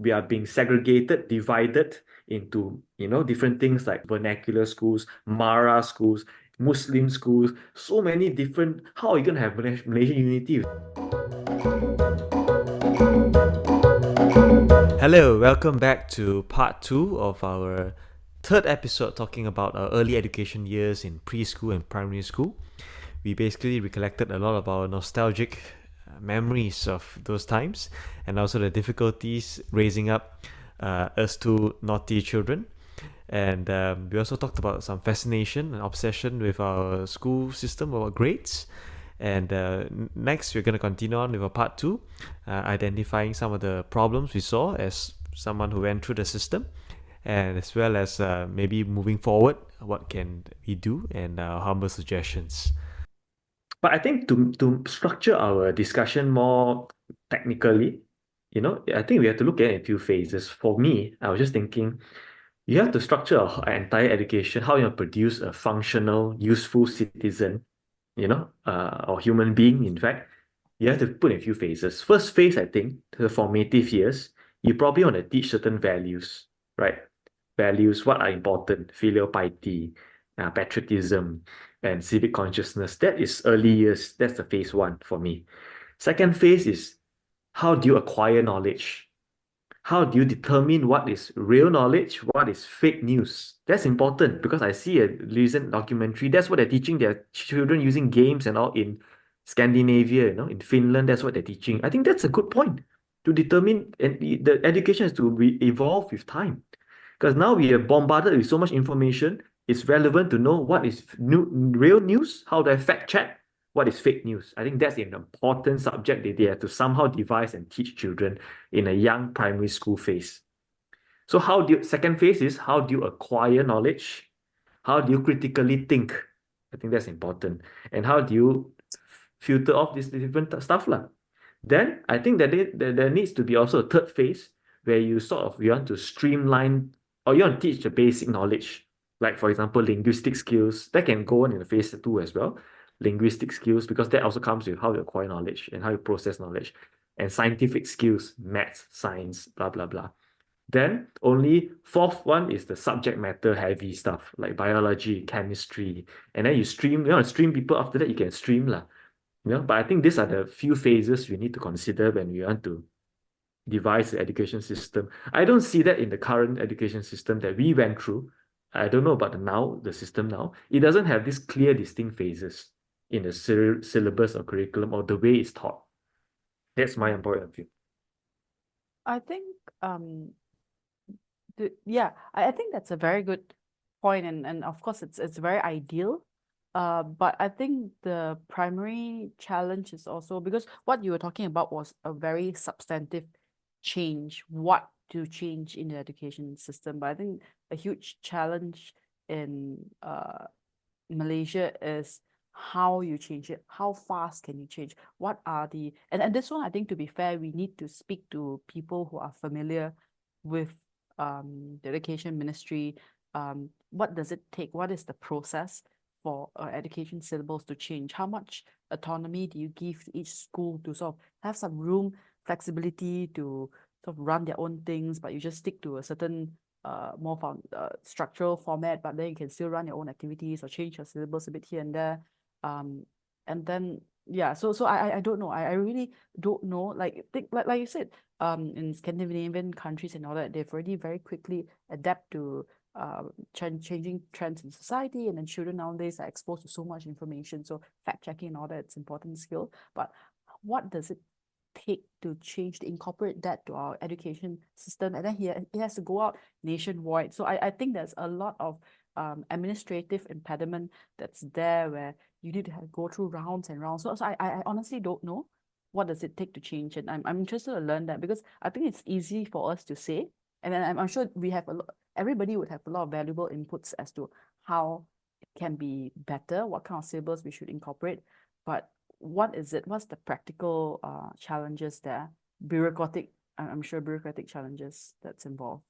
we are being segregated, divided into, different things like vernacular schools, Mara schools, Muslim schools, so many different. How are you going to have Malaysian unity? Hello, welcome back to part two of our third episode talking about our early education years in preschool and primary school. We basically recollected a lot of our nostalgic memories of those times and also the difficulties raising up us two naughty children. And we also talked about some fascination and obsession with our school system, our grades. And next, we're going to continue on with a part two, identifying some of the problems we saw as someone who went through the system, and as well as maybe moving forward, what can we do, and humble suggestions. But I think to structure our discussion more technically, I think we have to look at it in a few phases. For me, I was just thinking you have to structure an entire education, how you produce a functional, useful citizen, or human being, in fact. You have to put in a few phases. First phase, I think, the formative years, you probably want to teach certain values, right? Values, what are important, filial piety, patriotism, and civic consciousness. That is early years. That's the phase one for me. Second phase is how do you acquire knowledge? How do you determine what is real knowledge, what is fake news? That's important because I see a recent documentary. That's what they're teaching their children using games and all in Scandinavia, in Finland. That's what they're teaching. I think that's a good point to determine, and the education has to evolve with time. Because now we are bombarded with so much information, it's relevant to know what is real news, how do I fact check, what is fake news. I think that's an important subject that they have to somehow devise and teach children in a young primary school phase. So second phase is how do you acquire knowledge? How do you critically think? I think that's important. And how do you filter off this different stuff lah? Then I think that there needs to be also a third phase where you want to streamline or you want to teach the basic knowledge. Like for example, linguistic skills. That can go on in the phase two as well. Linguistic skills, because that also comes with how you acquire knowledge and how you process knowledge. And scientific skills, maths, science, blah, blah, blah. Then only fourth one is the subject matter heavy stuff like biology, chemistry. And then you want to stream people after that, you can stream lah. But I think these are the few phases we need to consider when we want to devise the education system. I don't see that in the current education system that we went through. I don't know about the system now. It doesn't have these clear, distinct phases in the syllabus or curriculum or the way it's taught. That's my point of view. I think I think that's a very good point, and of course it's very ideal. But I think the primary challenge is also because what you were talking about was a very substantive change, what to change in the education system. But I think a huge challenge in Malaysia is how you change it, how fast can you change, what are and this one, I think, to be fair, we need to speak to people who are familiar with the education ministry. What does it take, what is the process for education syllables to change? How much autonomy do you give to each school to sort of have some room, flexibility to sort of run their own things, but you just stick to a certain more structural format, but then you can still run your own activities or change your syllabus a bit here and there. And then so I don't know. I really don't know. Like you said, in Scandinavian countries and all that, they've already very quickly adapt to changing trends in society, and then children nowadays are exposed to so much information. So fact checking and all that, it's important skill. But what does it take to change, to incorporate that to our education system? And then it has to go out nationwide. So I think there's a lot of administrative impediment that's there where you need to go through rounds and rounds. So I honestly don't know what does it take to change it. I'm interested to learn that, because I think it's easy for us to say, and then I'm sure we have everybody would have a lot of valuable inputs as to how it can be better, what kind of syllabus we should incorporate. But what is it? What's the practical challenges there? I'm sure bureaucratic challenges that's involved.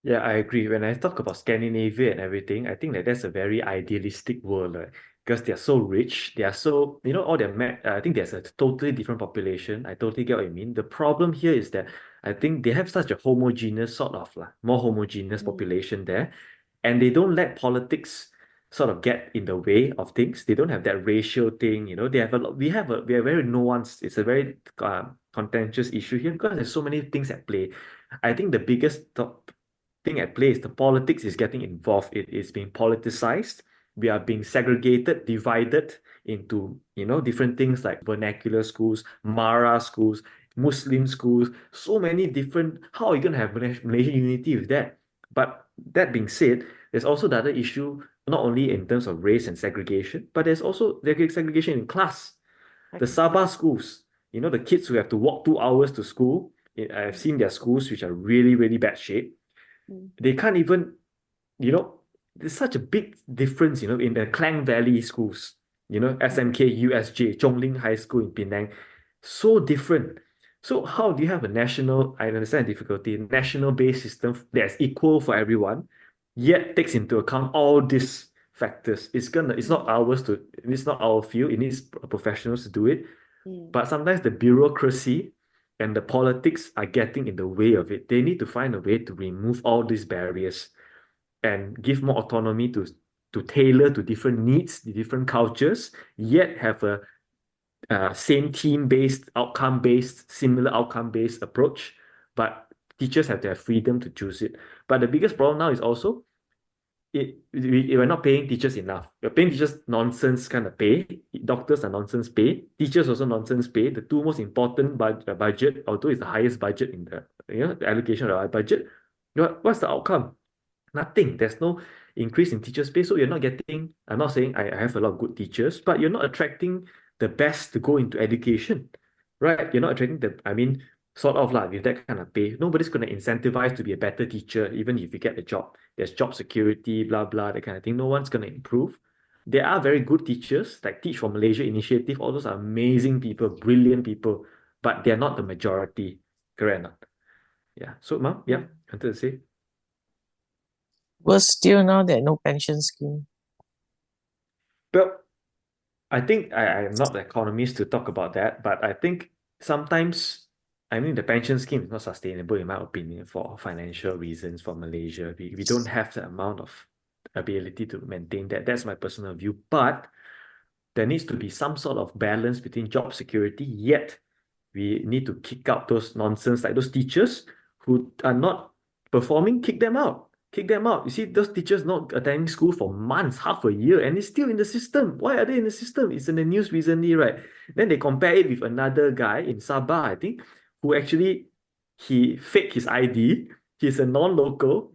Yeah, I agree. When I talk about Scandinavia and everything, I think that that's a very idealistic world, right? because they're so rich, they are so, all their, I think there's a totally different population. I totally get what you mean. The problem here is that I think they have such a homogeneous sort of more homogeneous Mm. population there, and they don't let politics sort of get in the way of things. They don't have that racial thing, They have a lot. We are very nuanced. It's a very contentious issue here because there's so many things at play. I think the biggest thing at play is the politics is getting involved. It is being politicized. We are being segregated, divided into, different things like vernacular schools, Mara schools, Muslim schools, so many different. How are you going to have Malaysian unity with that? But that being said, there's also the other issue, not only in terms of race and segregation, but there's also segregation in class. The Exactly. Sabah schools, the kids who have to walk 2 hours to school. I've Mm. seen their schools which are really, really bad shape. Mm. They can't even, you know, there's such a big difference, in the Klang Valley schools, Mm. SMK, USJ, Chongling High School in Penang. So different. So how do you have a national, I understand the difficulty, national-based system that's equal for everyone, yet takes into account all these factors? It's not Mm. ours to, it's not our field, it needs professionals to do it. Mm. But sometimes the bureaucracy and the politics are getting in the way of it. They need to find a way to remove all these barriers and give more autonomy to tailor to different needs, the different cultures, yet have a same team-based, outcome-based, similar outcome-based approach. But teachers have to have freedom to choose it. But the biggest problem now is also we're not paying teachers enough. We're paying teachers nonsense kind of pay. Doctors are nonsense pay. Teachers also nonsense pay. The two most important budget, although it's the highest budget in the the allocation of our budget. What's the outcome? Nothing. There's no increase in teachers' pay. So you're not getting, I'm not saying I have a lot of good teachers, but you're not attracting the best to go into education, right? You're not attracting I mean, sort of like with that kind of pay. Nobody's going to incentivize to be a better teacher, even if you get a job. There's job security, blah, blah, that kind of thing. No one's going to improve. There are very good teachers, like Teach for Malaysia initiative. All those are amazing people, brilliant people, but they're not the majority. Correct or not? Yeah. So, Mom, yeah, Yeah. I wanted to say. Worse still now that no pension scheme. Well, I think I'm not the economist to talk about that, but I think sometimes, I mean, the pension scheme is not sustainable, in my opinion, for financial reasons for Malaysia. We don't have the amount of ability to maintain that. That's my personal view. But there needs to be some sort of balance between job security, yet we need to kick out those nonsense, like those teachers who are not performing, kick them out. Kick them out. You see, those teachers not attending school for months, half a year, and it's still in the system. Why are they in the system? It's in the news recently, right? Then they compare it with another guy in Sabah, I think, who actually he faked his ID. He's a non-local.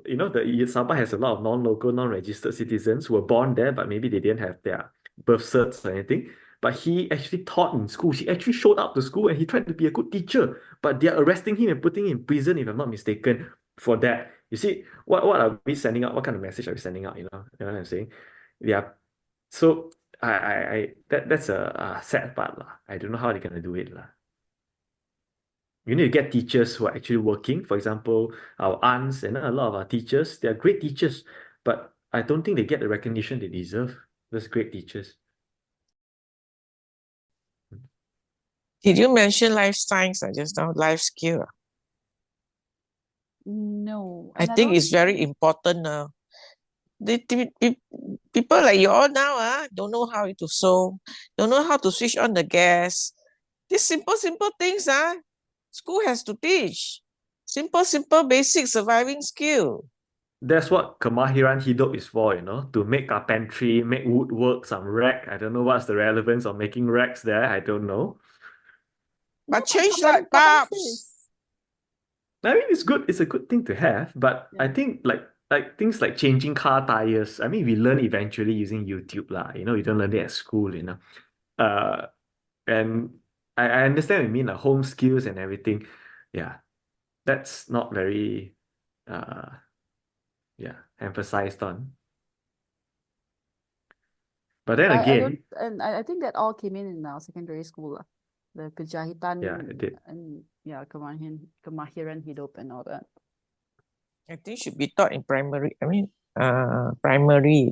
The Sabah has a lot of non-local, non-registered citizens who were born there, but maybe they didn't have their birth certs or anything. But he actually taught in school. He actually showed up to school and he tried to be a good teacher. But they're arresting him and putting him in prison, if I'm not mistaken, for that. You see, what are we sending out? What kind of message are we sending out? You know what I'm saying? Yeah. So that's a sad part lah. I don't know how they're gonna do it lah. You need to get teachers who are actually working. For example, our aunts and a lot of our teachers, they are great teachers, but I don't think they get the recognition they deserve. Those great teachers. Did you mention life science just now? Life skill. No, I and I think don't. it's very important now. People like you all now don't know how to sew, don't know how to switch on the gas. These simple things school has to teach. Simple basic surviving skill. That's what kemahiran hidup is for, to make carpentry, make woodwork, some rack. I don't know what's the relevance of making racks there. I don't know. No, But change light carpentry bulbs. is. I mean, it's good. It's a good thing to have, but I Yeah. think like things like changing car tires. I mean, we learn eventually using YouTube lah. We don't learn it at school. Uh, and I understand what you mean, like home skills and everything. Yeah, that's not very uh emphasized on. But then I don't, again, and I think that all came in our secondary school lah. The yeah, kejahitan it did. and yeah, kemahiran hidup and all that. I think should be taught in primary. Primary.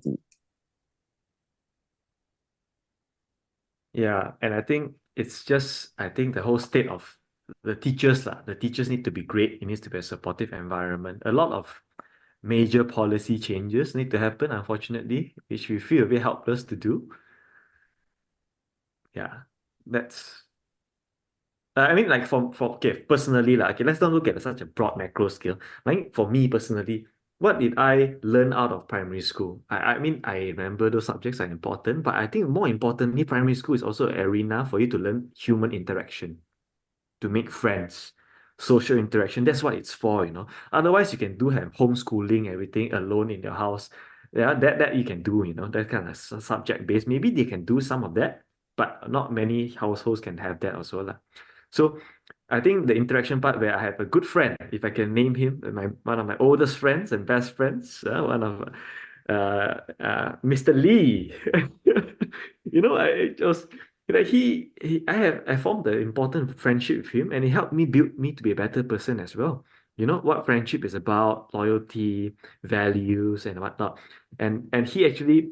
Yeah, and I think it's just, I think the whole state of the teachers lah. The teachers need to be great. It needs to be a supportive environment. A lot of major policy changes need to happen, unfortunately, which we feel a bit helpless to do. Yeah, that's. I mean, like for okay, personally, like okay, let's not look at such a broad macro scale. Like for me personally, what did I learn out of primary school? I mean, I remember those subjects are important, but I think more importantly, primary school is also an arena for you to learn human interaction, to make friends, social interaction. That's what it's for. Otherwise, you can do have homeschooling, everything alone in your house. Yeah, that you can do. That kind of subject based. Maybe they can do some of that, but not many households can have that also lah. So I think the interaction part where I have a good friend, if I can name him, one of my oldest friends and best friends, one of Mr. Lee. I just like I formed an important friendship with him, and he helped me build me to be a better person as well. You know what friendship is about: loyalty, values, and whatnot. And he actually,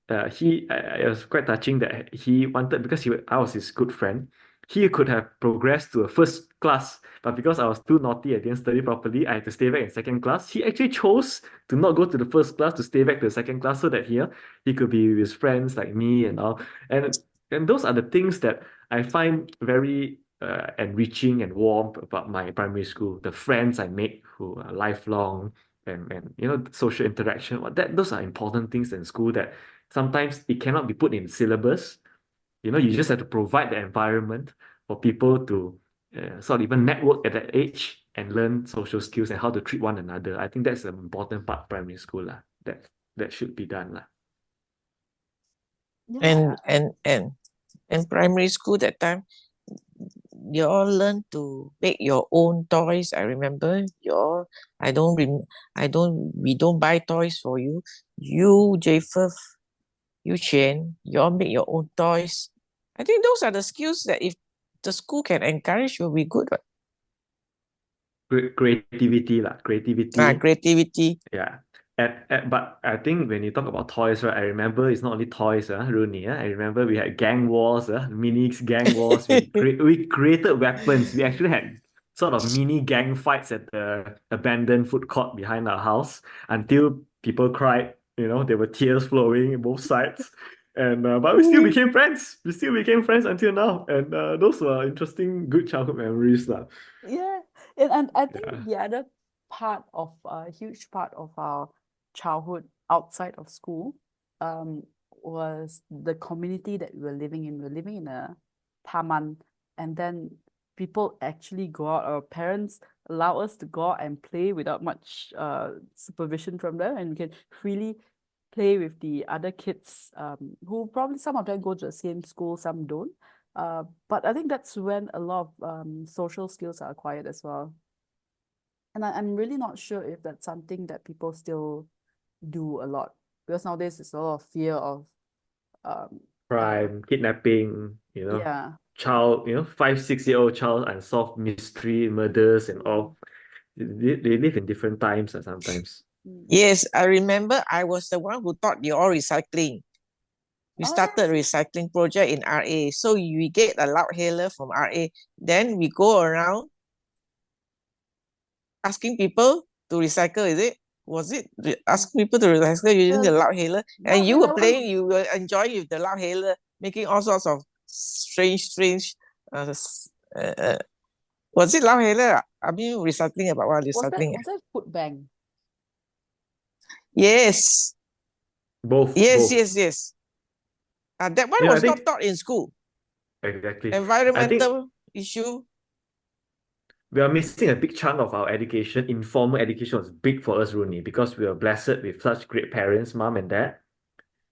it was quite touching that he wanted, because I was his good friend. He could have progressed to a first class, but because I was too naughty, I didn't study properly, I had to stay back in second class. He actually chose to not go to the first class, to stay back to the second class, so that here he could be with his friends like me and all. And those are the things that I find very enriching and warm about my primary school. The friends I make who are lifelong, and social interaction. Those are important things in school that sometimes it cannot be put in syllabus. You just have to provide the environment for people to sort of even network at that age and learn social skills and how to treat one another. I think that's an important part of primary school lah. That should be done lah. Yeah. And primary school that time, you all learn to make your own toys. I remember we don't buy toys for you. You, Japheth, you, Shin, you all make your own toys. I think those are the skills that if the school can encourage, will be good. Creativity lah, creativity. Creativity. Yeah. But I think when you talk about toys, right, I remember it's not only toys, Rooney. I remember we had gang wars, mini gang wars. We created weapons. We actually had sort of mini gang fights at the abandoned food court behind our house until people cried. There were tears flowing in both sides. And but we still became friends. We still became friends until now. And those were interesting, good childhood memories, lah. Yeah, and I think Yeah. the other part of a huge part of our childhood outside of school was the community that we were living in. We were living in a taman, and then people actually go out. Our parents allow us to go out and play without much supervision from them, and we can freely play with the other kids who probably some of them go to the same school, some don't. But I think that's when a lot of social skills are acquired as well. And I'm really not sure if that's something that people still do a lot, because nowadays there's a lot of fear of Crime, kidnapping, yeah. child, 5, 6 year old child, unsolved mystery, murders, and all. They live in different times sometimes. Yes, I remember I was the one who taught you all recycling. We started yes. recycling project in RA. So we get a loud hailer from RA. Then we go around asking people to recycle, is it? Was it asking people to recycle using the loud hailer? And you were playing, you were enjoying with the loud hailer, making all sorts of strange, was it loud hailer? I mean, recycling about what recycling? Was that food bank? Yes. Both. Yes. That one was not taught in school. Exactly. Environmental issue. We are missing a big chunk of our education. Informal education was big for us, Rooney, because we were blessed with such great parents, mom and dad,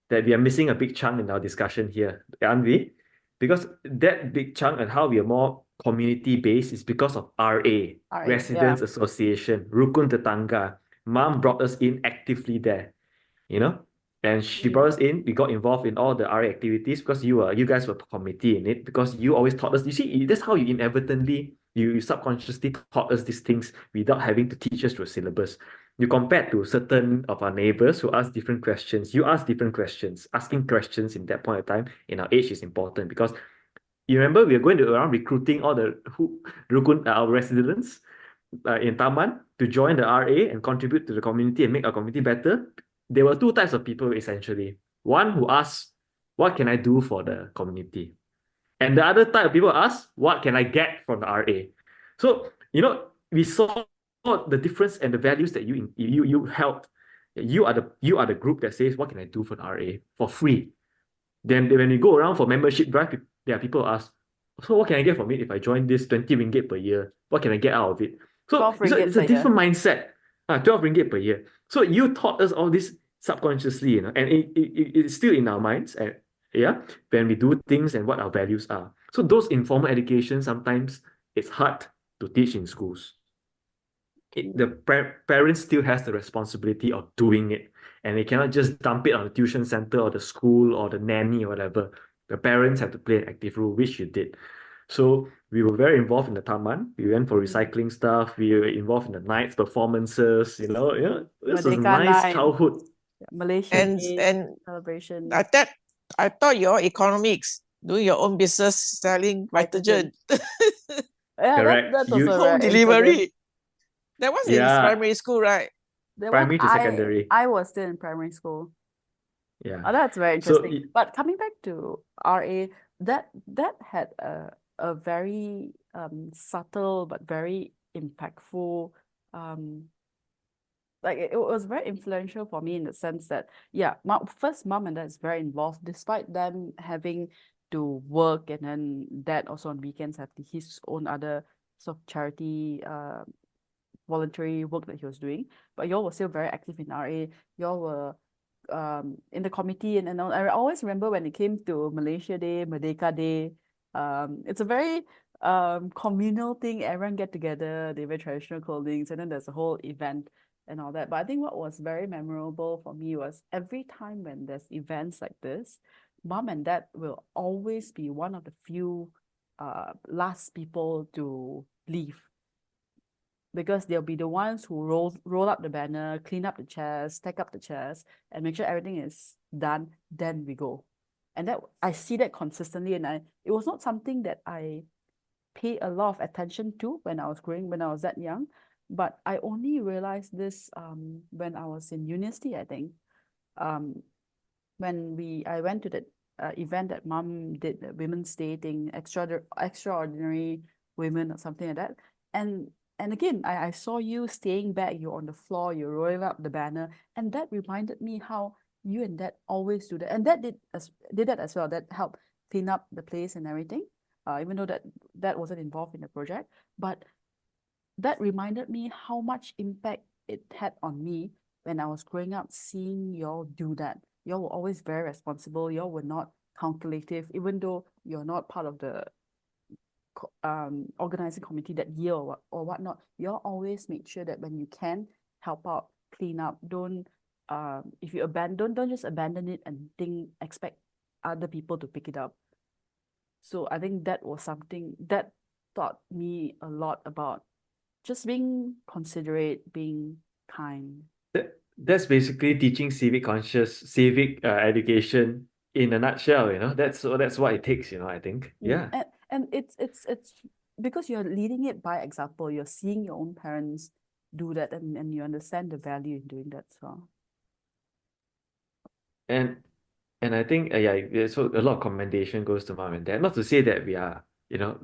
that we are missing a big chunk in our discussion here, aren't we? Because that big chunk and how we are more community-based is because of RA, Residents Association, Rukun Tetangga. Mom brought us in actively there, and she brought us in. We got involved in all the RA activities because you guys were committee in it, because you always taught us. You see, that's how you subconsciously taught us these things without having to teach us through a syllabus. you compared to certain of our neighbors who ask different questions. You ask different questions. Asking questions in that point of time in our age is important because you remember we are going to around recruiting all the our residents in Taman to join the RA and contribute to the community and make our community better. There were two types of people essentially. One who asks, "What can I do for the community?" And the other type of people ask, "What can I get from the RA?" So, we saw the difference and the values that you held. You are the group that says, "What can I do for the RA for free?" Then when we go around for membership drive, there are people who ask, "So what can I get from it if I join this 20 ringgit per year? What can I get out of it?" So 12 it's a, ringgit it's a per year. different mindset. 12 ringgit per year. So you taught us all this subconsciously, and it's still in our minds. And yeah, when we do things and what our values are. So those informal education, sometimes it's hard to teach in schools. The parents still has the responsibility of doing it, and they cannot just dump it on the tuition center or the school or the nanny or whatever. The parents have to play an active role, which you did. So we were very involved in the taman. We went for recycling stuff. We were involved in the nights performances. This was a Merdeka nice night, childhood. Malaysia And Day and celebration, I thought you're economics, doing your own business, selling vitagen. vitagen, Yeah, Correct. that's also home very incident. delivery. That was in Yeah, primary school, right? That one primary to secondary. I was still in primary school. Yeah. Oh, that's very So interesting. But coming back to RA, that had a very subtle but very impactful like it was very influential for me in the sense that first mom and dad is very involved despite them having to work, and then dad also on weekends have his own other sort of charity voluntary work that he was doing, but y'all were still very active in RA. Y'all were in the committee, and I always remember when it came to Malaysia Day, Merdeka Day, it's a very communal thing. Everyone get together, they wear traditional clothing, and then there's a whole event and all that. But I think what was very memorable for me was every time when there's events like this, mom and dad will always be one of the few last people to leave, because they'll be the ones who roll up the banner, clean up the chairs, stack up the chairs, and make sure everything is done. Then we go, and that I see that consistently. And it was not something that I pay a lot of attention to when I was that young, but I only realized this when I was in university. I think when I went to that event that mom did, the Women's Day thing, extraordinary women or something like that, and again, I saw you staying back, you're on the floor, you're rolling up the banner, and that reminded me how you and dad always do that. And that did that as well. That helped clean up the place and everything, even though that wasn't involved in the project. But that reminded me how much impact it had on me when I was growing up, seeing y'all do that. Y'all were always very responsible. Y'all were not calculative, even though you're not part of the organizing committee that year or whatnot. Y'all always make sure that when you can help out, clean up. Don't if you don't just abandon it and expect other people to pick it up. So I think that was something that taught me a lot about just being considerate, being kind. That's basically teaching civic education in a nutshell. That's what it takes. I think. Yeah. And it's because you're leading it by example. You're seeing your own parents do that, and you understand the value in doing that. So And I think so a lot of commendation goes to mom and dad. Not to say that we are,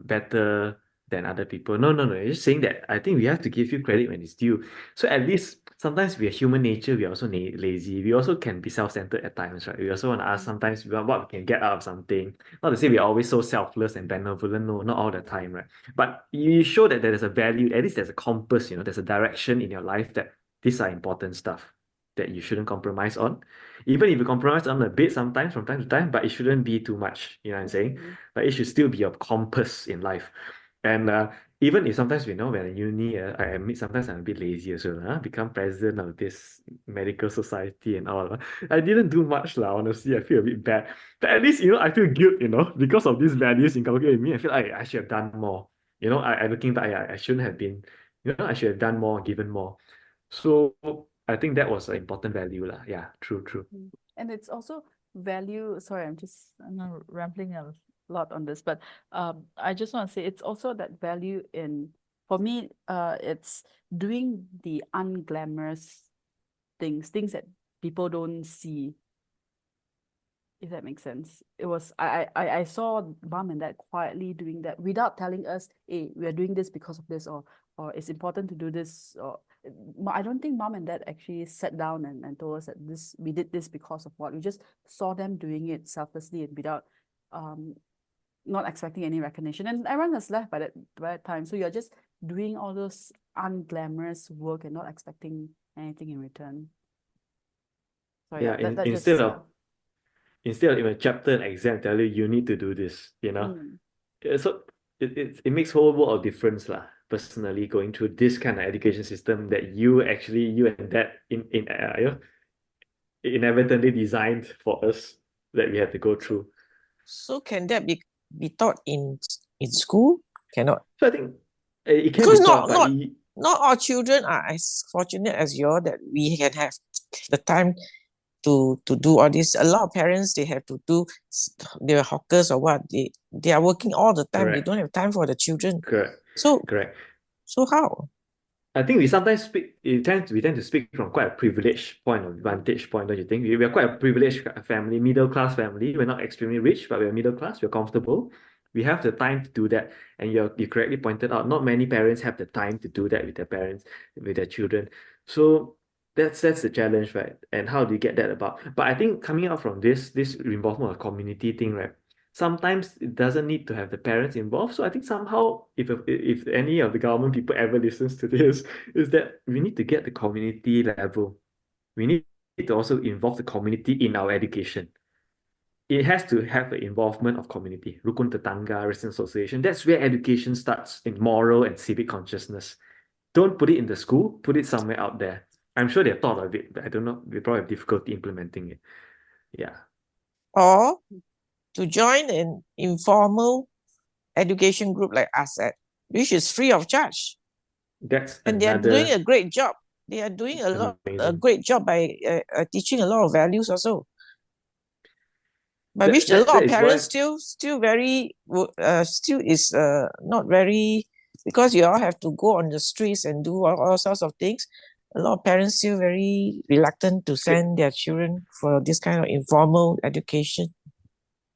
better than other people. No, no, no. It's just saying that I think we have to give you credit when it's due. So at least sometimes we are human nature, we are also lazy. We also can be self-centered at times, right? We also want to ask sometimes what we can get out of something. Not to say we're always so selfless and benevolent. No, not all the time, right? But you show that there is a value, at least there's a compass, there's a direction in your life that these are important stuff that you shouldn't compromise on. Even if you compromise on a bit sometimes from time to time, but it shouldn't be too much, you know what I'm saying? But it should still be a compass in life. And even if sometimes we know when in uni, I admit sometimes I'm a bit lazy as well, become president of this medical society and all. I didn't do much, honestly. I feel a bit bad. But at least, I feel guilt, because of these values inculcated in me. I feel like I should have done more. I looking back, I shouldn't have been, I should have done more, given more. So I think that was an important value lah. Yeah, true, true. And it's also value. Sorry, I'm not rambling a lot on this, but I just want to say it's also that value in, for me, it's doing the unglamorous things that people don't see, if that makes sense. It was I saw mom and dad quietly doing that without telling us, hey, we are doing this because of this, or it's important to do this, or I don't think mom and dad actually sat down and told us that we did this because of what. We just saw them doing it selflessly and without not expecting any recognition. And everyone has left by that time. So you're just doing all those unglamorous work and not expecting anything in return. So Yeah, yeah, that instead just of in a chapter and exam tell you need to do this, So it makes whole world of difference lah. Personally, going through this kind of education system that you and that inadvertently designed for us that we had to go through. So can that be taught in school? Cannot. So I think it can Because be taught, but not all children are as fortunate as you that we can have the time to do all this. A lot of parents, they have to do, they're hawkers or what, they are working all the time. They correct, don't have time for the children. correct, So correct. how? I think we sometimes we tend to speak from quite a privileged point of vantage point, don't you think? We are quite a privileged family, middle class family. We're not extremely rich, but we're middle class. We're comfortable. We have the time to do that. And you correctly pointed out, not many parents have the time to do that with their parents, with their children. So that's the challenge, right? And how do you get that about? But I think coming out from this involvement of community thing, right? Sometimes it doesn't need to have the parents involved. So I think somehow, if any of the government people ever listens to this, is that we need to get the community level. We need to also involve the community in our education. It has to have the involvement of community, rukun tetangga, resident association. That's where education starts in moral and civic consciousness. Don't put it in the school, put it somewhere out there. I'm sure they've thought of it, but I don't know. They probably have difficulty implementing it. Yeah. Or to join an informal education group like ASET, which is free of charge. That's And they are doing another a great job. They are doing a amazing. great job by teaching a lot of values also. By That- which a that- lot that of is why parents still very still is not very, because you all have to go on the streets and do all sorts of things. A lot of parents still very reluctant to send their children for this kind of informal education.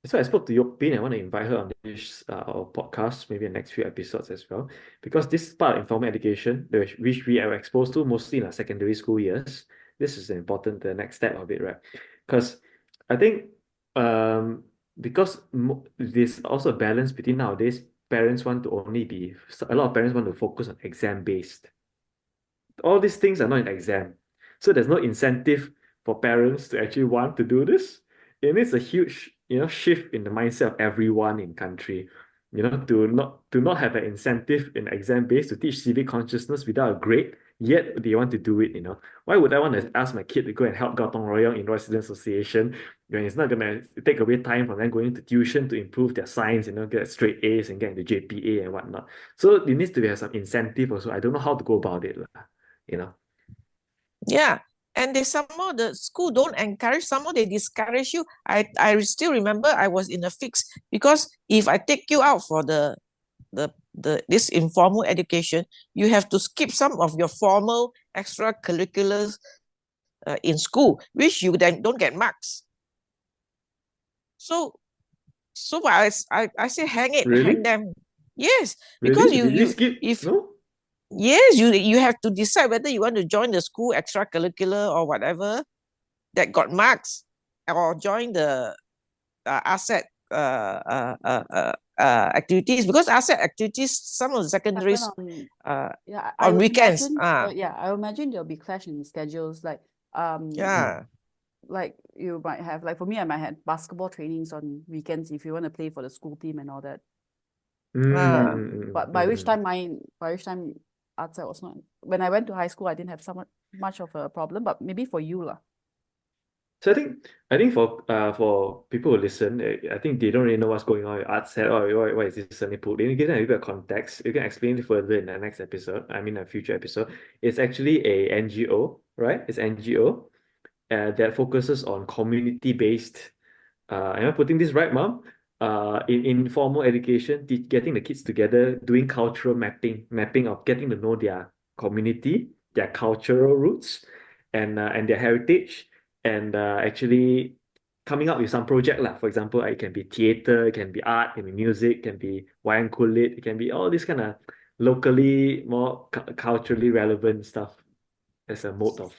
So I spoke to Yopin. I want to invite her on this our podcast, maybe the next few episodes as well, because this part of informal education, which we are exposed to mostly in our secondary school years, this is important, the next step of it, right? Because I think because there's also a balance between nowadays, parents want to only be, a lot of parents want to focus on exam based. All these things are not in exam. So there's no incentive for parents to actually want to do this. And it's a huge, shift in the mindset of everyone in country, to not have an incentive in exam based to teach civic consciousness without a grade, yet they want to do it. Why would I want to ask my kid to go and help Gautong Royong in Resident Association when it's not gonna take away time from them going to tuition to improve their science, get straight A's and get into JPA and whatnot. So there needs to have some incentive also. I don't know how to go about it, you know. Yeah. And they somehow, the school don't encourage, somehow they discourage you. I still remember I was in a fix because if I take you out for this informal education, you have to skip some of your formal extracurriculars in school, which you then don't get marks. So I say hang Really? them. Yes, Really? because Did we skip? if No? yes, you have to decide whether you want to join the school extracurricular or whatever that got marks, or join the ASET activities, because ASET activities, some of the secondaries happen on I would weekends. imagine, I imagine there'll be clash in schedules. Like Yeah. like you might have, like for me, I might have basketball trainings on weekends if you want to play for the school team and all that. But by which time outside was not. When I went to high school, I didn't have so much of a problem. But maybe for you lah. So I think for people who listen, I think they don't really know what's going on with art set or why is this suddenly put. Then you give them a bit of context. You can explain it further in the next episode. I mean, a future episode. It's actually a NGO, right? It's NGO that focuses on community-based. Am I putting this right, Mom? In informal education, getting the kids together, doing cultural mapping of getting to know their community, their cultural roots, and their heritage, and actually coming up with some project lah. For example, it can be theater, it can be art, it can be music, it can be wayang kulit, it can be all this kind of locally more culturally relevant stuff as a mode of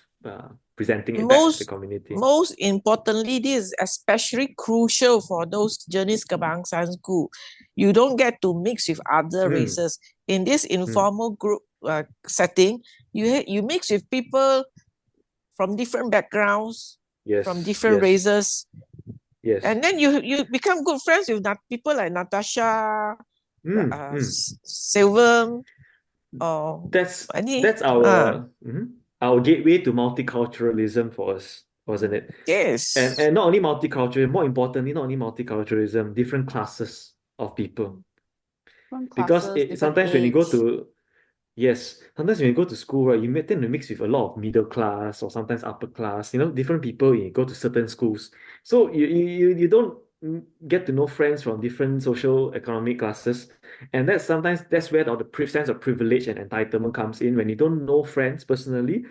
presenting it back to the Most community. most importantly, this is especially crucial for those jenis kebangsaan school. You don't get to mix with other Mm, races. In this mm, informal group setting, you mix with people from different backgrounds, from yes, different yes, races, yes. and then you become good friends with people like Natasha, Mm, mm. Sylvan, or That's any. that's our gateway to multiculturalism for us, wasn't it? And Yes. and not only multicultural, more importantly, not only multiculturalism, different classes of people. Different Because classes, different sometimes when you go age. to Yes, sometimes when you go to school, right, you may tend to mix with a lot of middle class or sometimes upper class, different people when you go to certain schools. So you don't get to know friends from different social economic classes. And that's where all the sense of privilege and entitlement comes in when you don't know friends personally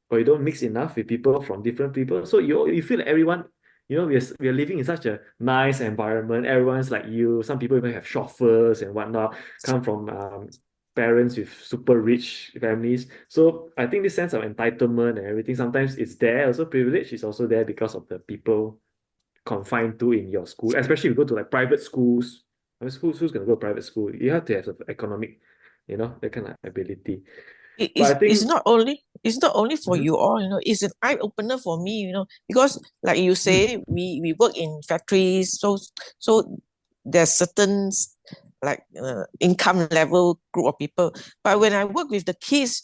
or you don't mix enough with people from different people. So you feel like everyone, we are living in such a nice environment. Everyone's like you. Some people even have chauffeurs and whatnot, come from parents with super rich families. So I think this sense of entitlement and everything, sometimes it's there. Also, privilege is also there because of the people confined to in your school. Especially if you go to like private schools. I mean, who's gonna go to private school? You have to have some economic, that kind of ability. it But I is think, it's not only for mhm, you all, it's an eye opener for me, because like you mm, say, we work in factories, so there's certain like income level group of people. But when I work with the kids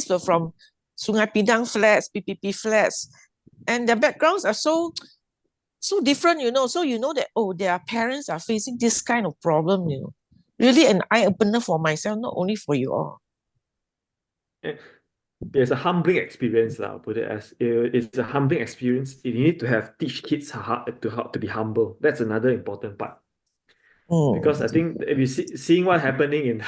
were from Sungai Pidang flats, PPP flats, and their backgrounds are so different, so that, oh, their parents are facing this kind of problem, really an eye opener for myself, not only for you all. eh, it's a humbling experience, lah. I'll put it as it's a humbling experience. You need to teach kids how to be humble. That's another important part. Because I Mm. think if you seeing what happening in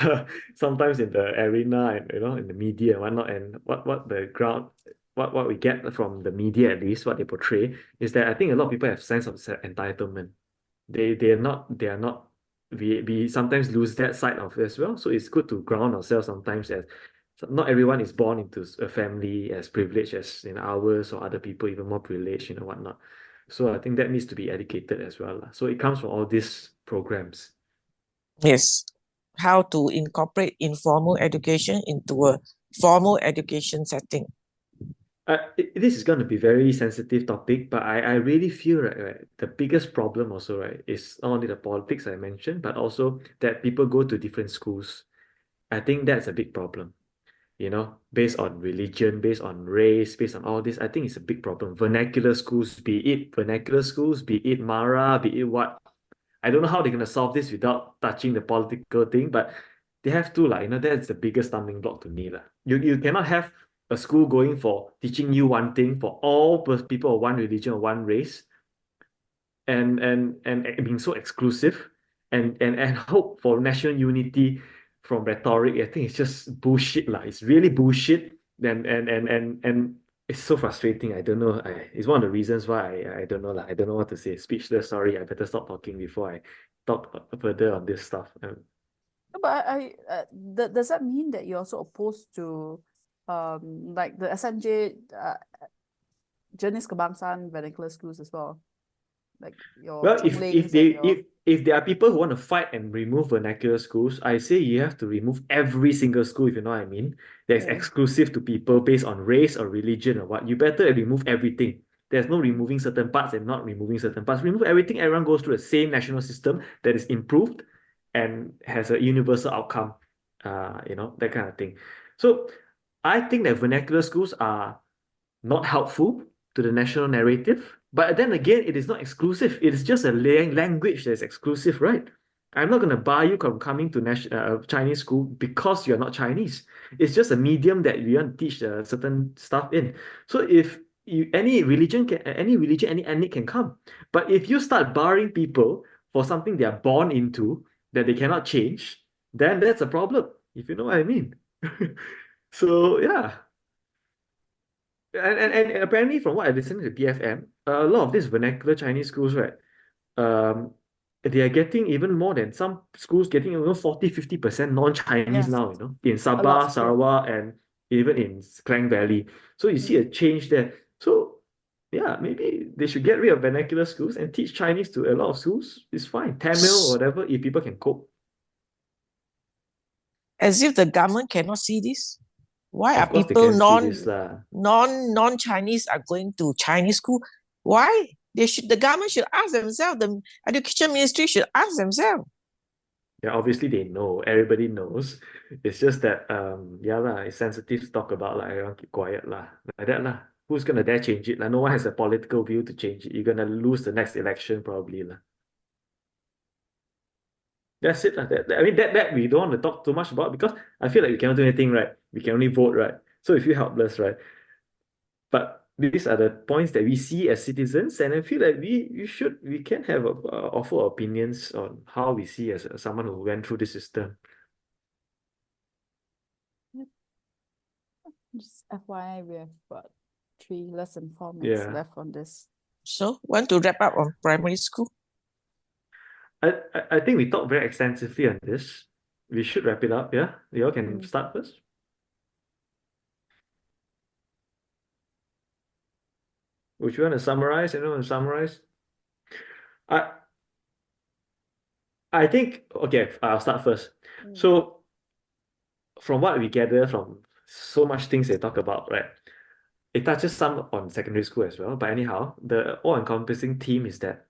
sometimes in the arena and in the media and whatnot, and what the ground what we get from the media, at least what they portray, is that I think a lot of people have sense of entitlement. They are not we sometimes lose that side of it as well. So it's good to ground ourselves sometimes, as not everyone is born into a family as privileged as in ours, or other people even more privileged, whatnot. So I think that needs to be educated as well, lah. So it comes from all these programs. Yes, how to incorporate informal education into a formal education setting. This is going to be very sensitive topic, but I really feel, right, the biggest problem also, right, is not only the politics I mentioned, but also that people go to different schools. I think that's a big problem, based on religion, based on race, based on all this. I think it's a big problem. Vernacular schools, be it Mara, be it what. I don't know how they're going to solve this without touching the political thing, but they have to, like, that's the biggest stumbling block to me. You cannot have a school going for teaching you one thing for all people of one religion or one race, and being so exclusive, and hope for national unity from rhetoric. I think it's just bullshit, lah. It's really bullshit. And it's so frustrating. I don't know. It's one of the reasons why I don't know, lah. I don't know what to say. Speechless. Sorry. I better stop talking before I talk further on this stuff. No, but does that mean that you're also opposed to like the SNJ jenis kebangsaan vernacular schools as well? Like your Well, if Chonglings they and your if there are people who want to fight and remove vernacular schools, I say you have to remove every single school, if you know what I mean. That's okay. exclusive to people based on race or religion or what. You better remove everything. There's no removing certain parts and not removing certain parts. Remove everything. Everyone goes through the same national system that is improved and has a universal outcome. That kind of thing. So I think that vernacular schools are not helpful to the national narrative. But then again, it is not exclusive. It is just a language that is exclusive, right? I'm not going to bar you from coming to Chinese school because you're not Chinese. It's just a medium that we want to teach certain stuff in. So if you, any religion, any ethnic can come. But if you start barring people for something they are born into that they cannot change, then that's a problem, if you know what I mean. So yeah. And apparently from what I listened to BFM, a lot of these vernacular Chinese schools, right? Um, they are getting even more than some schools getting 40-50% non-Chinese Yes, now, in a lot Sabah, of school. Sarawak, and even in Klang Valley. So you see a change there. So yeah, maybe they should get rid of vernacular schools and teach Chinese to a lot of schools. It's fine. Tamil or whatever, if people can cope. As if the government cannot see this. Why are Of course they people can see this lah. non-Chinese are going to Chinese school? Why? The government should ask themselves, the education ministry should ask themselves. Yeah, obviously they know. Everybody knows. It's just that yeah lah, it's sensitive to talk about lah. Everyone keep quiet lah. Like that lah. Who's gonna dare change it? Like no one has a political view to change it. You're gonna lose the next election probably lah. That's it lah. I mean that we don't want to talk too much about because I feel like we cannot do anything, right? We can only vote, right? So we feel helpless, right? But these are the points that we see as citizens, and I feel like we can have offer opinions on how we see as someone who went through the system. Just FYI, we have about less than 4 minutes Yeah. left on this. So, want to wrap up on primary school? I think we talked very extensively on this. We should wrap it up, yeah? You all can start first. Would you want to summarize? Anyone want to summarize? I I think okay, I'll start first. So from what we gather from so much things they talk about, right? It touches some on secondary school as well. But anyhow, the all-encompassing theme is that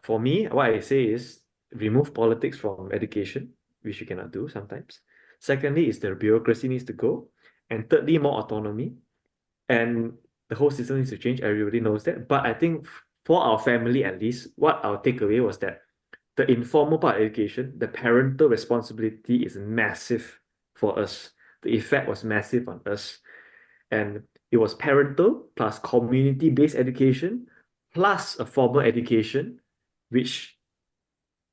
for me, what I say is remove politics from education, which you cannot do sometimes. Secondly, is the bureaucracy needs to go. And thirdly, more autonomy. And the whole system needs to change. Everybody knows that. But I think for our family, at least, what our takeaway was that the informal part of education, the parental responsibility is massive for us. The effect was massive on us. And it was parental plus community-based education plus a formal education, which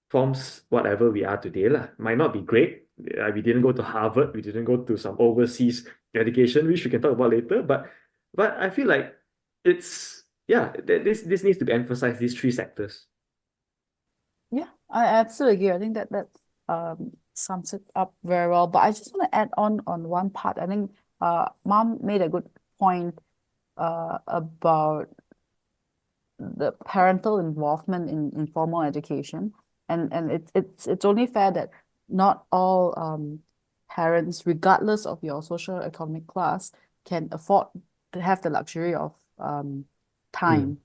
forms whatever we are today lah. Might not be great. We didn't go to Harvard. We didn't go to some overseas education, which we can talk about later. But I feel like it's this needs to be emphasized. These three sectors. Yeah, I absolutely agree. I think that sums it up very well. But I just want to add on one part. I think Mom made a good point about the parental involvement in informal education, and it's only fair that not all parents, regardless of your social economic class, can afford to have the luxury of time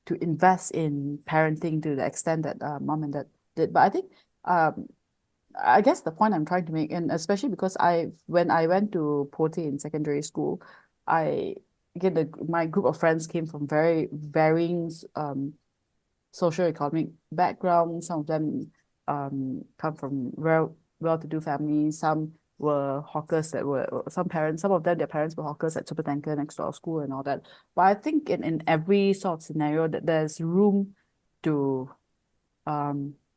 to invest in parenting to the extent that mom and dad did. But I think I guess the point I'm trying to make, and especially because when I went to Pote in secondary school, my group of friends came from very varying socio-economic backgrounds. Some of them come from well-to-do families. Some were hawkers some of them, their parents were hawkers at Supertanker next to our school and all that. But I think in every sort of scenario that there's room to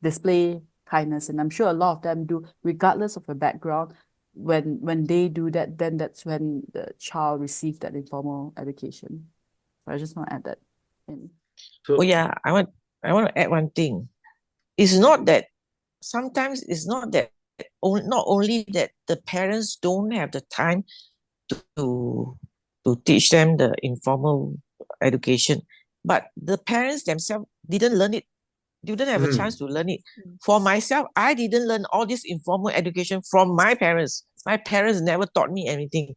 display kindness, and I'm sure a lot of them do, regardless of the background. When they do that, then that's when the child receives that informal education. So I just want to add that in. Oh yeah, I want to add one thing. It's not that sometimes it's not that not only that the parents don't have the time to teach them the informal education, but the parents themselves didn't learn it. Didn't have a chance to learn it. For myself, I didn't learn all this informal education from my parents. My parents never taught me anything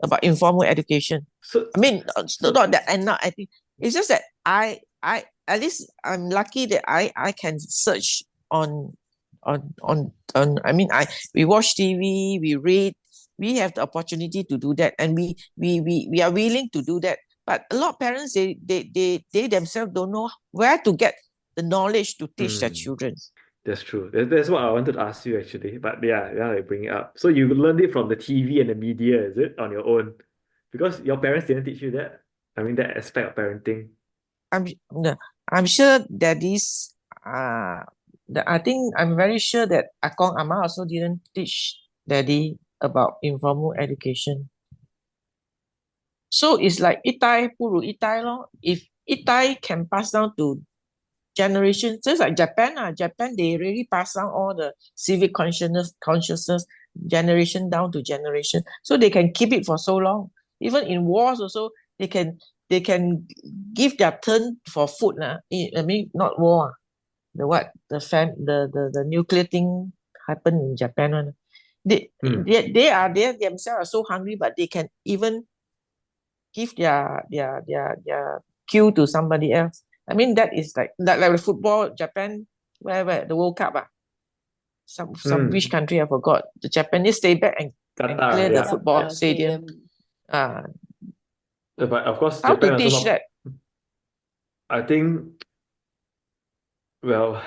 about informal education. So I mean, not that, and not I think it's just that I at least I'm lucky that I can search on I mean we watch TV, we read, we have the opportunity to do that, and we are willing to do that. But a lot of parents, they themselves don't know where to get the knowledge to teach their children. That's true. That's what I wanted to ask you actually. But yeah, I bring it up. So you learned it from the TV and the media, is it, on your own? Because your parents didn't teach you that. I mean, that aspect of parenting. No, I'm sure that is I think I'm very sure that Akong Ama also didn't teach Daddy about informal education. So it's like 一代不如一代 lor. If 一代 can pass down to generation, just like Japan, Japan, they really pass down all the civic consciousness generation down to generation. So they can keep it for so long. Even in wars also, they can give their turn for food. I mean, not war. The nuclear thing happened in Japan. One. They themselves are so hungry, but they can even give their cue to somebody else. I mean, that is like the football, Japan, where the World Cup, some which country I forgot. The Japanese stay back and Qatar, clear the yeah. football stadium. But of course, How Japan to also teach not. that? I think, well,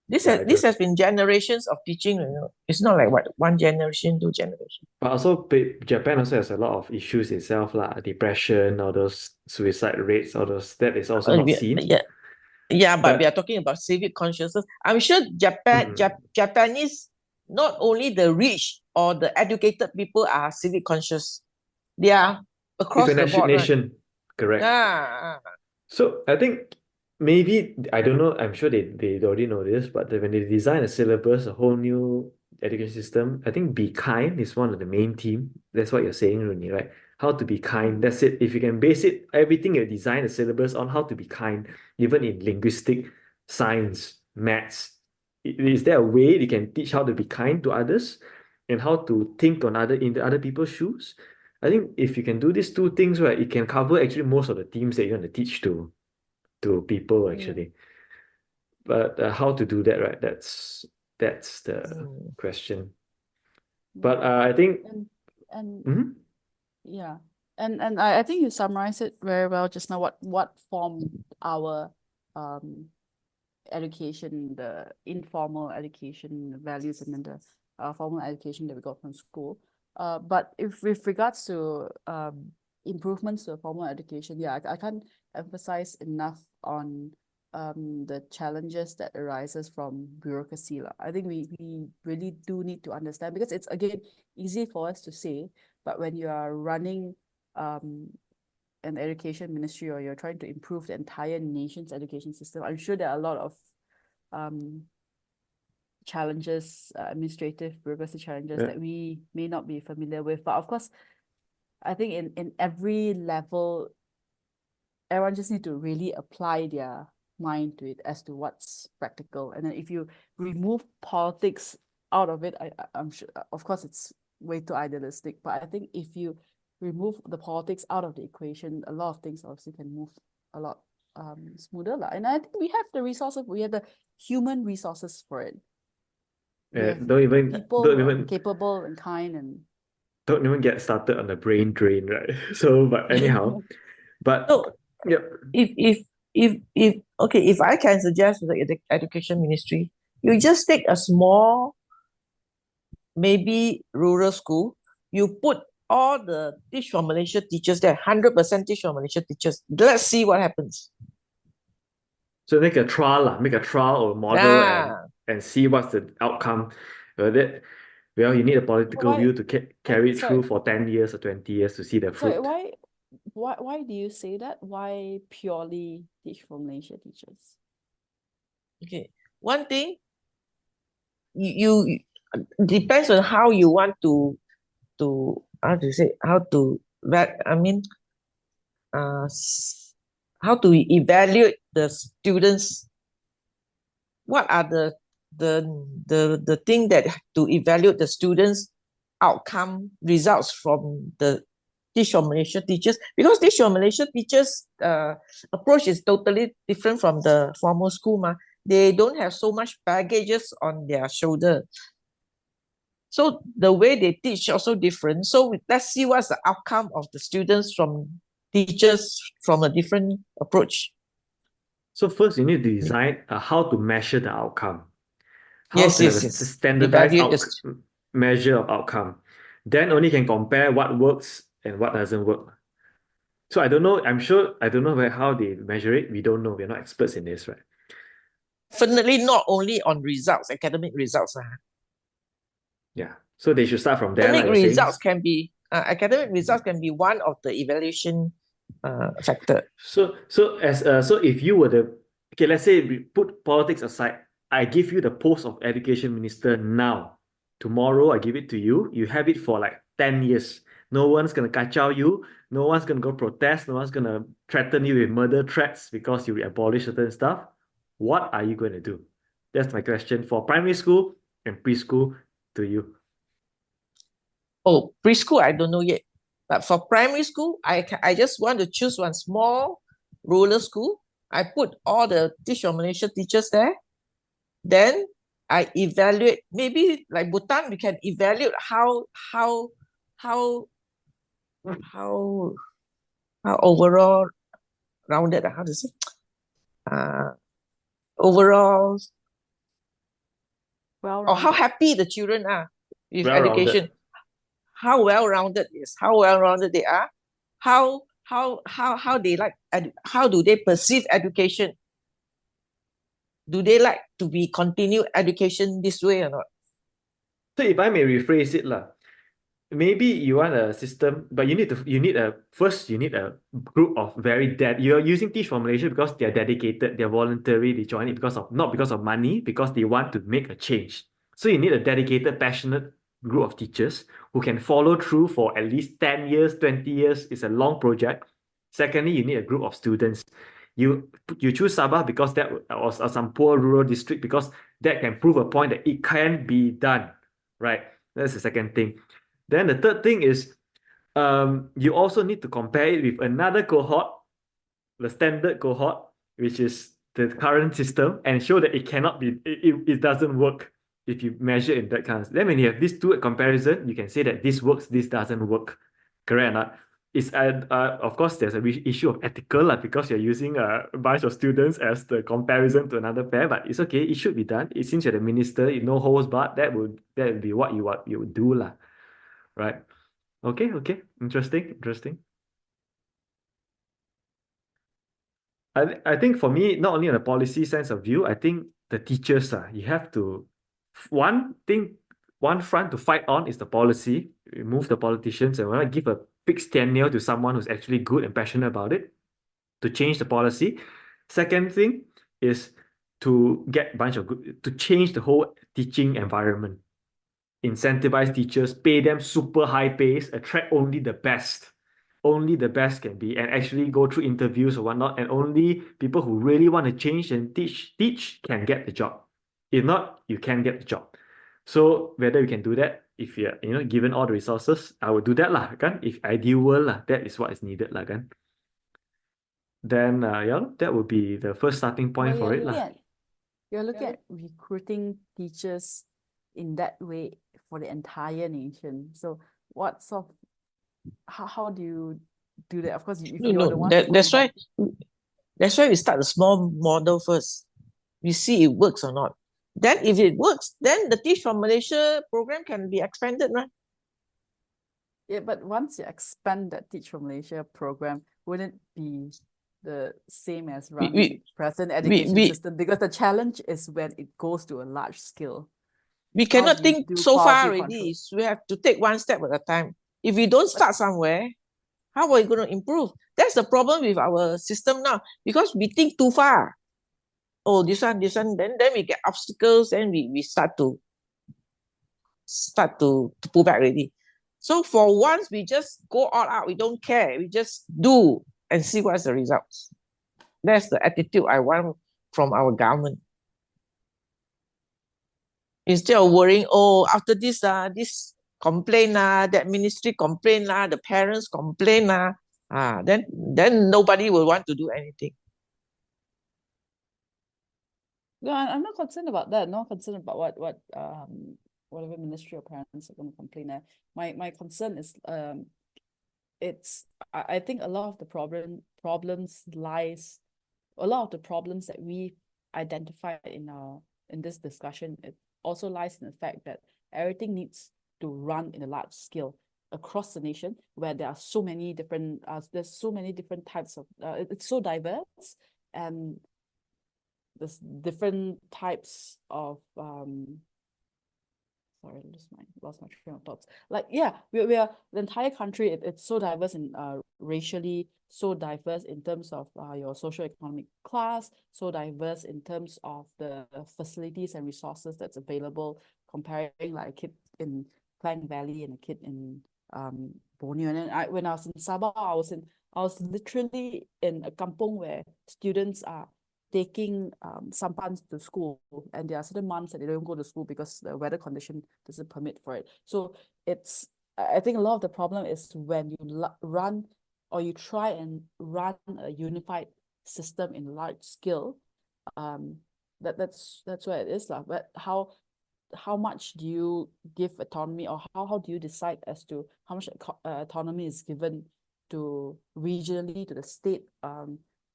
This yeah, this has been generations of teaching. It's not like what one generation, two generation. but also Japan also has a lot of issues itself, lah. Depression, all those suicide rates, all those that is also not seen. Yeah, but But we are talking about civic consciousness. I'm sure Japanese, not only the rich or the educated people are civic conscious. They are across it's a the board, right? nation, correct. So I think maybe I don't know. I'm sure they already know this, but when they design a syllabus, a whole new education system, I think be kind is one of the main theme. That's what you're saying, Rooney, right? How to be kind. That's it. If you can base it, everything you design a syllabus on how to be kind, even in linguistic, science, maths. Is there a way you can teach how to be kind to others and how to think on in the other people's shoes? I think if you can do these two things, right, it can cover actually most of the themes that you're going to teach to people actually. But how to do that, right? That's the question. But I think and yeah, and I think you summarized it very well just now. What formed our education, the informal education values, and then the formal education that we got from school. But if with regards to improvements to formal education, yeah, I can't emphasize enough on the challenges that arises from bureaucracy. I think we really do need to understand, because it's, again, easy for us to say, but when you are running an education ministry, or you're trying to improve the entire nation's education system, I'm sure there are a lot of challenges, administrative bureaucracy challenges that we may not be familiar with. But of course, I think in every level, everyone just need to really apply their mind to it as to what's practical. And then if you remove politics out of it, I'm sure, of course, it's way too idealistic, but I think if you remove the politics out of the equation, a lot of things obviously can move a lot smoother. And I think we have the resources, we have the human resources for it. don't even capable and kind, and don't even get started on the brain drain, right? So, but anyhow, but yeah. If I can suggest to the education ministry, you just take a small, maybe rural school, you put all the Teach for Malaysia teachers there, 100% Teach for Malaysia teachers. Let's see what happens. So make a trial or model and see what's the outcome. You need a political will to carry it through for 10 years or 20 years to see the fruit. Why do you say that? Why purely Teach for Malaysia teachers? Okay, one thing, you depends on how you want to how to evaluate the students. What are the thing that to evaluate the students' outcome results from the Teach for Malaysia teachers? Because Teach for Malaysia teachers approach is totally different from the formal school. They don't have so much baggages on their shoulder. So the way they teach also different. So let's see what's the outcome of the students from teachers from a different approach. So first, you need to design how to measure the outcome, how Yes, to have yes, a yes. standardized Evaluate this. measure of outcome. Then only can compare what works and what doesn't work. So I don't know. I don't know how they measure it. We don't know. We're not experts in this, right? Definitely not only on results, academic results. Yeah. So they should start from there, like Academic you're saying. results can be academic results can be one of the evaluation factor. So if you were the okay, let's say we put politics aside, I give you the post of education minister now. Tomorrow I give it to you. You have it for like 10 years. No one's gonna kacau you. No one's gonna go protest. No one's gonna threaten you with murder threats because you abolish certain stuff. What are you going to do? That's my question for primary school and preschool to you. Oh, preschool, I don't know yet. But for primary school, I just want to choose one small rural school. I put all the Teach for Malaysia teachers there. Then I evaluate. Maybe like Bhutan, we can evaluate how how how overall rounded. How to say? Overall, or how Well-rounded. happy the children are with Well-rounded. education. How well-rounded is how well-rounded they are, how they like how do they perceive education, do they like to be continued education this way or not? So if I may rephrase it lah, maybe you want a system, but you need a group of you're using Teach for Malaysia because they're dedicated, they're voluntary, they join it because of not because of money, because they want to make a change. So you need a dedicated, passionate group of teachers who can follow through for at least 10 years, 20 years. It's a long project. Secondly, you need a group of students. You choose Sabah because that was some poor rural district because that can prove a point that it can be done, right? That's the second thing. Then the third thing is you also need to compare it with another cohort, the standard cohort, which is the current system, and show that it cannot be, it doesn't work if you measure in that kind of. Then when you have these two comparison, you can say that this works, this doesn't work. Correct or not? It's of course there's a issue of ethical because you're using a bunch of students as the comparison to another pair, but it's okay. It should be done. It since you're the minister, you know holds barred. That would be what you would do lah, right? Okay, okay. Interesting. I think for me, not only on the policy sense of view, I think the teachers, you have to, one thing, one front to fight on is the policy, remove the politicians, and want to give a fixed tenure to someone who's actually good and passionate about it to change the policy. Second thing is to get a bunch of good, to change the whole teaching environment, incentivize teachers, pay them super high pays, attract only the best. Only the best can be, and actually go through interviews or whatnot, and only people who really want to change and teach can get the job. If not, you can't get the job. So whether we can do that, if you're given all the resources, I would do that lah, kan? If ideal world lah, that is what is needed lah, kan? Then yeah, that would be the first starting point But for it lah. you're looking at recruiting teachers in that way for the entire nation. So what sort of, how do you do that? Of course, if No, you're the no, one that's why we start a small model first. We see it works or not. Then if it works, then the Teach for Malaysia program can be expanded, right? Yeah, but once you expand that Teach for Malaysia program, wouldn't it be the same as running present education system? Because the challenge is when it goes to a large scale. We How cannot do you think do so far quality already. control? We have to take one step at a time. If we don't start somewhere, how are we going to improve? That's the problem with our system now, because we think too far. Oh, this one, then we get obstacles, and we start to pull back already. So for once, we just go all out. We don't care. We just do and see what's the results. That's the attitude I want from our government. Instead of worrying, oh, after this complaint, that ministry complaint, the parents complain, then nobody will want to do anything. No, I'm not concerned about that. Not concerned about what whatever ministry or parents are going to complain at. My concern is I think a lot of the problems lies, a lot of the problems that we identified in this discussion, it also lies in the fact that everything needs to run in a large scale across the nation, where there are so many different there's so many different types of it's so diverse, and there's different types of sorry, lost my train of thoughts. Like, yeah, we are the entire country. It's so diverse in racially, so diverse in terms of your socio-economic class, so diverse in terms of the facilities and resources that's available. Comparing like a kid in Klang Valley and a kid in Borneo, and then when I was in Sabah, I was literally in a kampong where students are taking sampans to school, and there are certain months that they don't go to school because the weather condition doesn't permit for it. So I think a lot of the problem is when you run or you try and run a unified system in large scale. That's where it is, but how much do you give autonomy, or how do you decide as to how much autonomy is given to regionally, to the state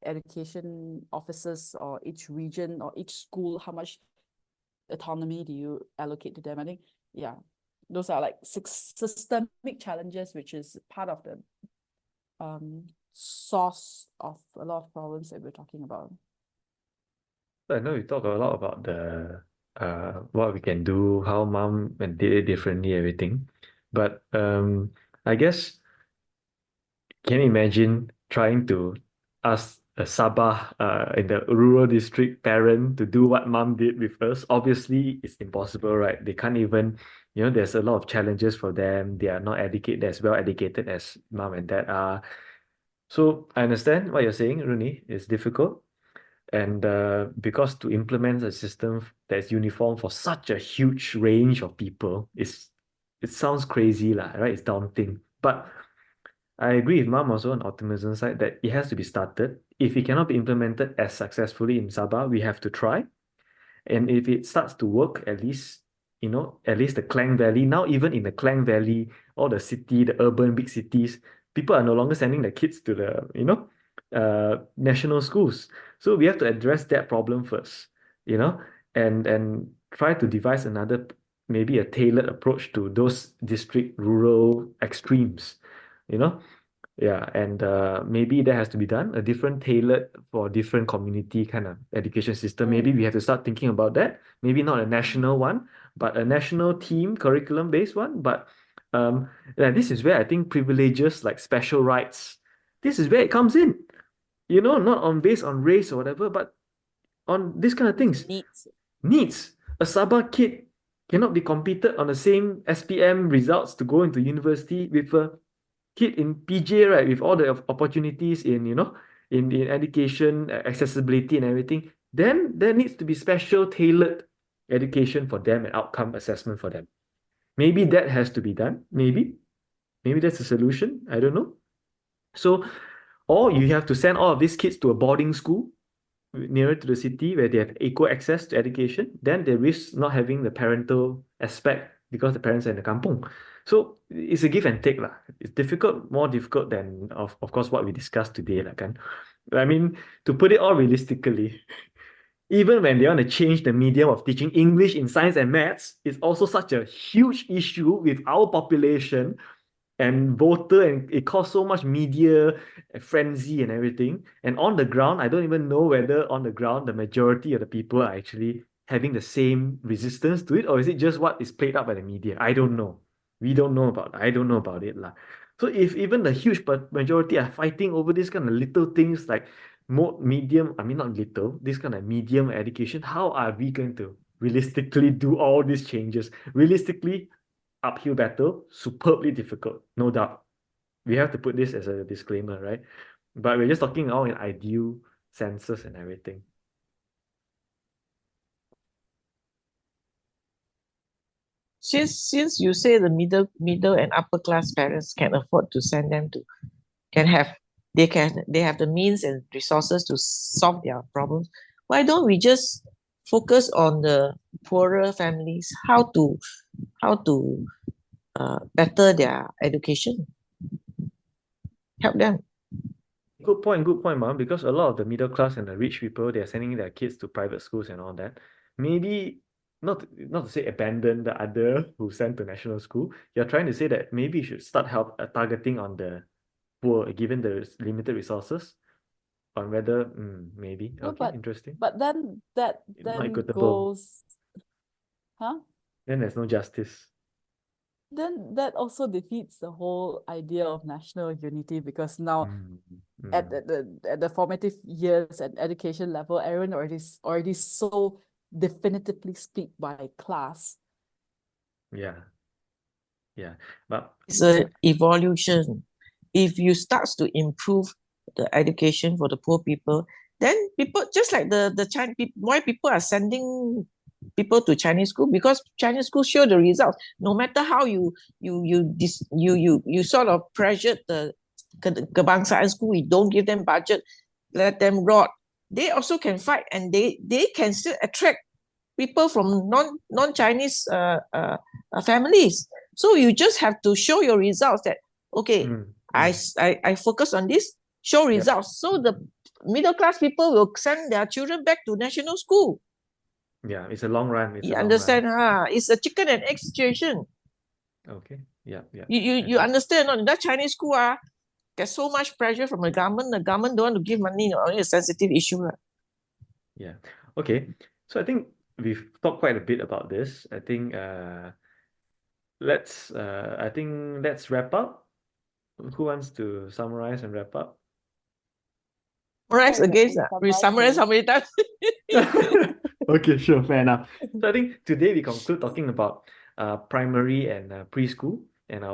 education officers, or each region or each school? How much autonomy do you allocate to them? I think, yeah, those are like systemic challenges, which is part of the source of a lot of problems that we're talking about. I know we talk a lot about the what we can do, how mom and did it differently, everything. But I guess, can you imagine trying to ask a Sabah in the rural district parent to do what mom did with us? Obviously, it's impossible, right? They can't even, there's a lot of challenges for them. They are not educated as well educated as mom and dad are. So I understand what you're saying, Rooney. It's difficult. And because to implement a system that's uniform for such a huge range of people, it sounds crazy, lah, right? It's daunting. But I agree with mom also on optimism side that it has to be started. If it cannot be implemented as successfully in Sabah, we have to try. And if it starts to work, at least the Klang Valley, now even in the Klang Valley, all the city, the urban big cities, people are no longer sending their kids to the, national schools. So we have to address that problem first, and try to devise another, maybe a tailored approach to those district rural extremes, you know. Yeah, and maybe that has to be done, a different tailored for different community kind of education system. Maybe we have to start thinking about that. Maybe not a national one, but a national team curriculum based one. But yeah, this is where I think privileges like special rights, this is where it comes in. Not on based on race or whatever, but on this kind of things. Needs. A Sabah kid cannot be competed on the same SPM results to go into university with a kid in PJ, right, with all the opportunities in education, accessibility and everything. Then there needs to be special tailored education for them and outcome assessment for them. Maybe that has to be done. Maybe that's a solution. I don't know. So, or you have to send all of these kids to a boarding school nearer to the city where they have equal access to education. Then they risk not having the parental aspect because the parents are in the kampung. So it's a give and take lah. It's difficult, more difficult than of course what we discussed today lah kan. I mean, to put it all realistically, even when they want to change the medium of teaching English in science and maths, it's also such a huge issue with our population and voter, and it caused so much media frenzy and everything. And on the ground, I don't even know whether on the ground the majority of the people are actually having the same resistance to it, or is it just what is played up by the media? I don't know. I don't know about it lah. So if even the huge majority are fighting over this kind of little things like more medium, I mean not little, this kind of medium education, how are we going to realistically do all these changes? Realistically, uphill battle, superbly difficult, no doubt. We have to put this as a disclaimer, right? But we're just talking all in ideal senses and everything. Since you say the middle and upper class parents can afford to send them to, they have the means and resources to solve their problems, why don't we just focus on the poorer families, how to better their education? help them. Good point, Mom, because a lot of the middle class and the rich people, they're sending their kids to private schools and all that. Maybe not to say abandon the other who sent to national school. You're trying to say that maybe you should start targeting on the poor, given the limited resources, on whether maybe. No, Okay, interesting. but then that Not then equitable. goes, huh? Then there's no justice. Then that also defeats the whole idea of national unity, because now at the formative years and education level, everyone already so definitively speak by class. Yeah. But It's an evolution. If you start to improve the education for the poor people, then people, just like the Chinese people, why people are sending people to Chinese school, because Chinese school show the results. No matter how you sort of pressured the kebangsaan school, you don't give them budget, let them rot. They also can fight, and they can still attract people from non-Chinese families. So you just have to show your results that, okay, I focus on this, show results. So the middle class people will send their children back to national school. Yeah, it's a long run. You understand? It's a chicken and egg situation. Okay. Yeah. You understand? In that Chinese school, get so much pressure from the government. The government don't want to give money. Only a sensitive issue. Yeah. Okay. So I think we've talked quite a bit about this. I think let's wrap up. Who wants to summarize and wrap up? Summarize again. We summarize how many times? Okay, sure, fair enough. So I think today we conclude talking about primary and preschool and a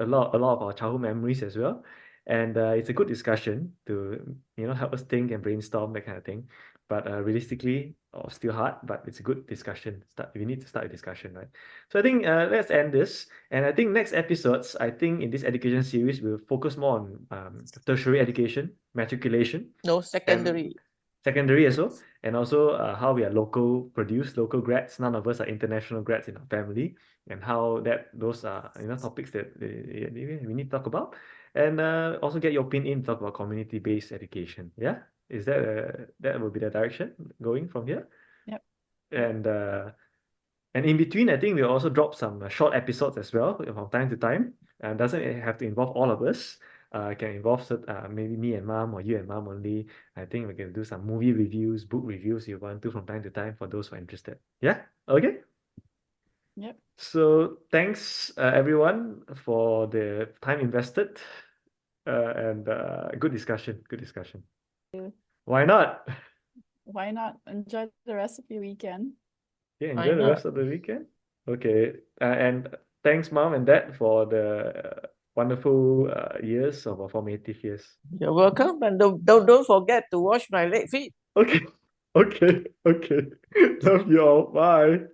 lot of our childhood memories as well. And it's a good discussion to help us think and brainstorm that kind of thing. But realistically, still hard, but it's a good discussion. We need to start a discussion, right? So I think let's end this. And I think next episodes, I think in this education series, we'll focus more on tertiary education, matriculation. No, secondary. Secondary as well, and also how we are local grads. None of us are international grads in our family, and how those are topics that we need to talk about, and also get your opinion, talk about community-based education. Yeah, is that will be the direction going from here? Yep. And in between, I think we'll also drop some short episodes as well from time to time. Doesn't have to involve all of us. Can involve maybe me and Mom or you and Mom only. I think we can do some movie reviews, book reviews if you want to from time to time for those who are interested. Yeah? Okay? Yep. So thanks everyone for the time invested and good discussion. Good discussion. Why not? Why not? Enjoy the rest of your weekend. Yeah, enjoy the rest of the weekend. Okay. And thanks, Mom and Dad, for the wonderful years of our formative years. You're welcome. And don't forget to wash my leg feet. Okay. Okay. Love you all. Bye.